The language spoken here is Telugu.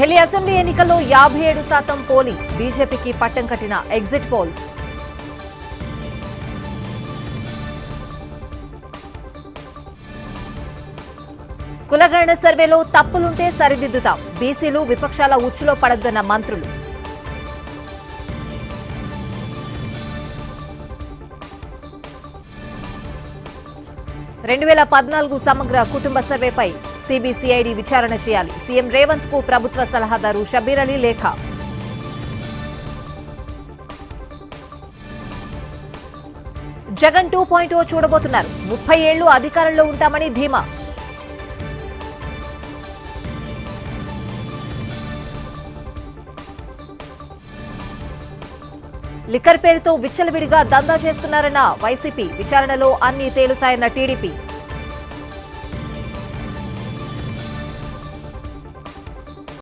ఢిల్లీ అసెంబ్లీ ఎన్నికల్లో 57% పోలింగ్, బీజేపీకి పట్టం కట్టిన ఎగ్జిట్ పోల్స్. కులగణన సర్వేలో తప్పులుంటే సరిదిద్దుతాం, బీసీలు విపక్షాల ఉచ్చులో పడొద్దన్న మంత్రులు. (2014) సమగ్ర కుటుంబ సర్వేపై సిబిసిఐడి విచారణ చేయాలి. సీఎం రేవంత్ కు ప్రభుత్వ సలహాదారు షబీర్ అలీ లేఖ. జగన్ 2.0 చూడబోతున్నారు, 30 ఏళ్లు అధికారంలో ఉంటామని ధీమా. లిక్కర్ పేరుతో విచ్చలవిడిగా దందా చేస్తున్నారన్న వైసీపీ, విచారణలో అన్ని తేలుతాయన్న టీడీపీ.